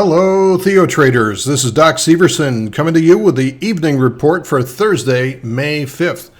Hello, TheoTraders. This is Doc Severson coming to you with the evening report for Thursday, May 5th.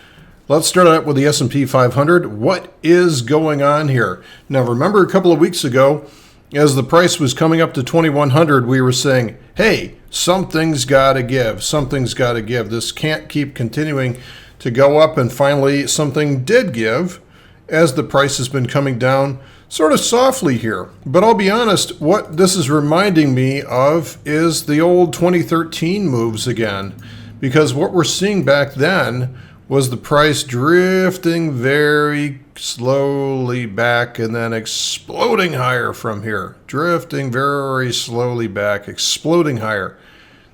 Let's start out with the S&P 500. What is going on here? Now, remember a couple of weeks ago, as the price was coming up to 2,100, we were saying, hey, something's got to give. Something's got to give. This can't keep continuing to go up, and finally something did give as the price has been coming down sort of softly here. But I'll be honest, what this is reminding me of is the old 2013 moves again, because what we're seeing back then was the price drifting very slowly back and then exploding higher from here. Drifting very slowly back, exploding higher.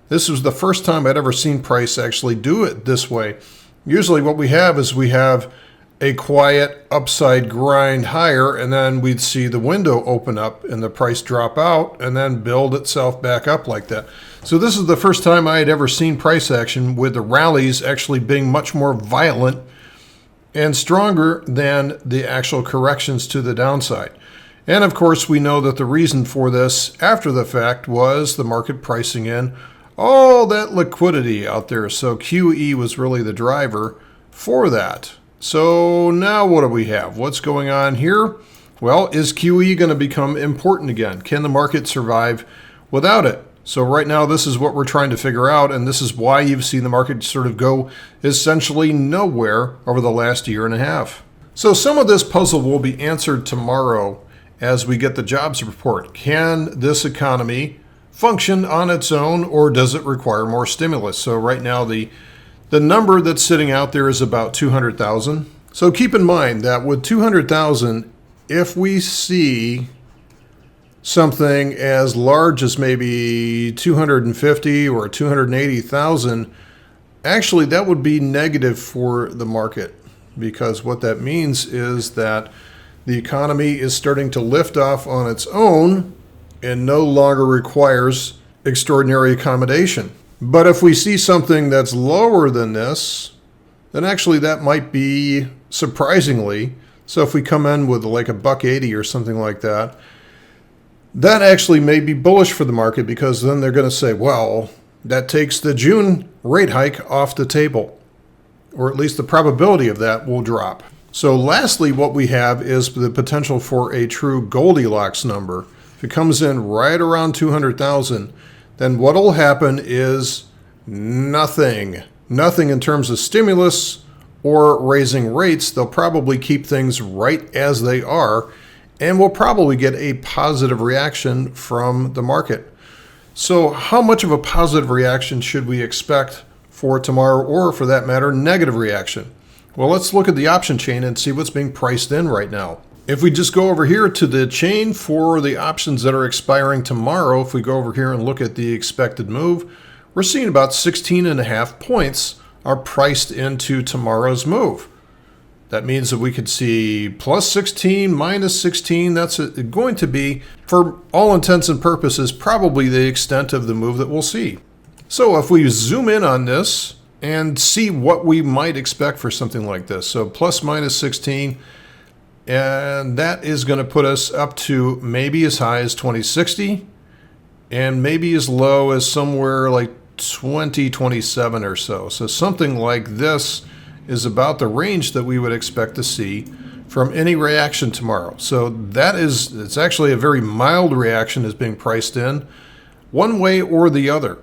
This was the first time I'd ever seen price actually do it this way. Usually what we have is we have a quiet upside grind higher, and then we'd see the window open up and the price drop out and then build itself back up like that. So this is the first time I had ever seen price action with the rallies actually being much more violent and stronger than the actual corrections to the downside. And of course, we know that the reason for this after the fact was the market pricing in all that liquidity out there. So QE was really the driver for that. So now what do we have? What's going on here? Well, is QE going to become important again? Can the market survive without it? So right now, this is what we're trying to figure out, and this is why you've seen the market sort of go essentially nowhere over the last year and a half. So some of this puzzle will be answered tomorrow as we get the jobs report. Can this economy function on its own, or does it require more stimulus? So right now, the number that's sitting out there is about 200,000. So keep in mind that with 200,000, if we see something as large as maybe 250 or 280,000, actually that would be negative for the market, because what that means is that the economy is starting to lift off on its own and no longer requires extraordinary accommodation. But if we see something that's lower than this, then actually that might be surprisingly. So if we come in with like $1.80 or something like that, that actually may be bullish for the market, because then they're going to say, well, that takes the June rate hike off the table, or at least the probability of that will drop. So lastly, what we have is the potential for a true Goldilocks number. If it comes in right around 200,000, then what will happen is nothing in terms of stimulus or raising rates. They'll probably keep things right as they are, and we'll probably get a positive reaction from the market. So how much of a positive reaction should we expect for tomorrow, or for that matter, negative reaction? Well, let's look at the option chain and see what's being priced in right now. If we just go over here to the chain for the options that are expiring tomorrow, if we go over here and look at the expected move, we're seeing about 16.5 points are priced into tomorrow's move. That means that we could see plus 16, minus 16. That's going to be, for all intents and purposes, probably the extent of the move that we'll see. So if we zoom in on this and see what we might expect for something like this. So plus minus 16. And that is going to put us up to maybe as high as 2060 and maybe as low as somewhere like 2027 or so. So something like this is about the range that we would expect to see from any reaction tomorrow. So it's actually a very mild reaction is being priced in one way or the other.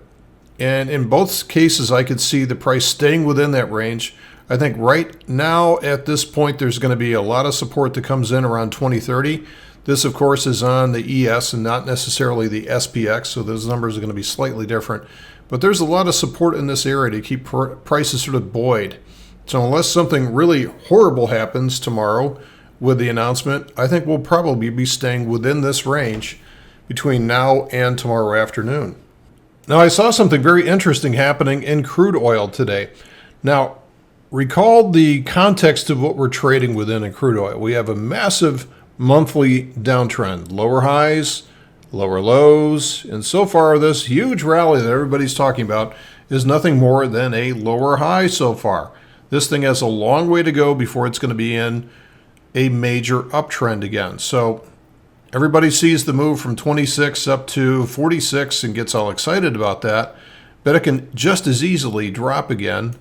And in both cases, I could see the price staying within that range. I think right now at this point, there's going to be a lot of support that comes in around 2030. This, of course, is on the ES and not necessarily the SPX, so those numbers are going to be slightly different. But there's a lot of support in this area to keep prices sort of buoyed. So unless something really horrible happens tomorrow with the announcement, I think we'll probably be staying within this range between now and tomorrow afternoon. Now, I saw something very interesting happening in crude oil today. Now, recall the context of what we're trading within in crude oil. We have a massive monthly downtrend, lower highs, lower lows, and so far this huge rally that everybody's talking about is nothing more than a lower high so far. This thing has a long way to go before it's going to be in a major uptrend again. So Everybody sees the move from 26 up to 46 and gets all excited about that, but it can just as easily drop again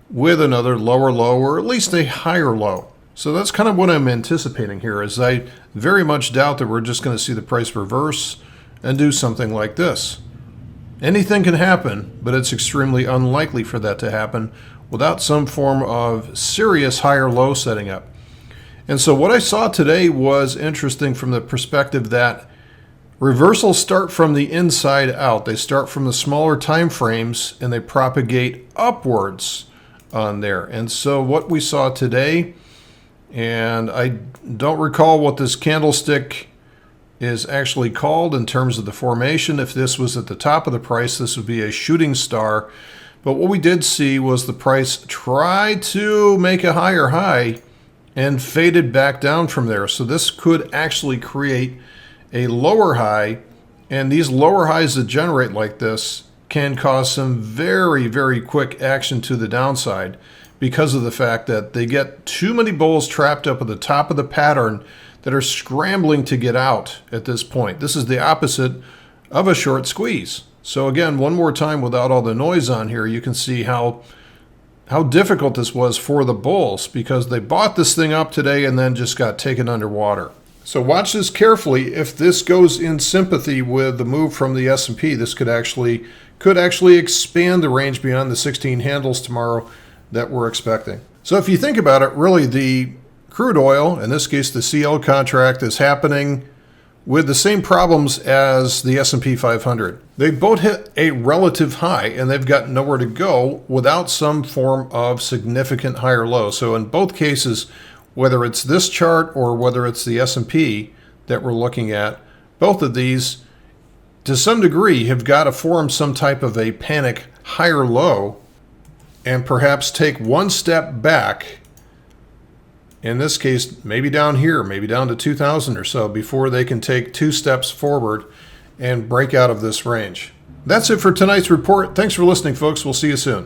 with another lower low, or at least a higher low. So that's kind of what I'm anticipating here, is I very much doubt that we're just going to see the price reverse and do something like this. Anything can happen, but it's extremely unlikely for that to happen without some form of serious higher low setting up. And so what I saw today was interesting from the perspective that reversals start from the inside out. They start from the smaller time frames and they propagate upwards on there. And so what we saw today, and I don't recall what this candlestick is actually called in terms of the formation. If this was at the top of the price, this would be a shooting star. But what we did see was the price try to make a higher high and faded back down from there. So this could actually create a lower high, and these lower highs that generate like this can cause some very, very quick action to the downside because of the fact that they get too many bulls trapped up at the top of the pattern that are scrambling to get out at this point. This is the opposite of a short squeeze. So again, one more time without all the noise on here, you can see how difficult this was for the bulls because they bought this thing up today and then just got taken underwater. So watch this carefully. If this goes in sympathy with the move from the S&P, this could actually expand the range beyond the 16 handles tomorrow that we're expecting. So if you think about it, really the crude oil, in this case the CL contract, is happening with the same problems as the S&P 500. They both hit a relative high and they've got nowhere to go without some form of significant higher low. So in both cases, whether it's this chart or whether it's the S&P that we're looking at, both of these to some degree have got to form some type of a panic higher low and perhaps take one step back. In this case, maybe down here, maybe down to 2,000 or so before they can take two steps forward and break out of this range. That's it for tonight's report. Thanks for listening, folks. We'll see you soon.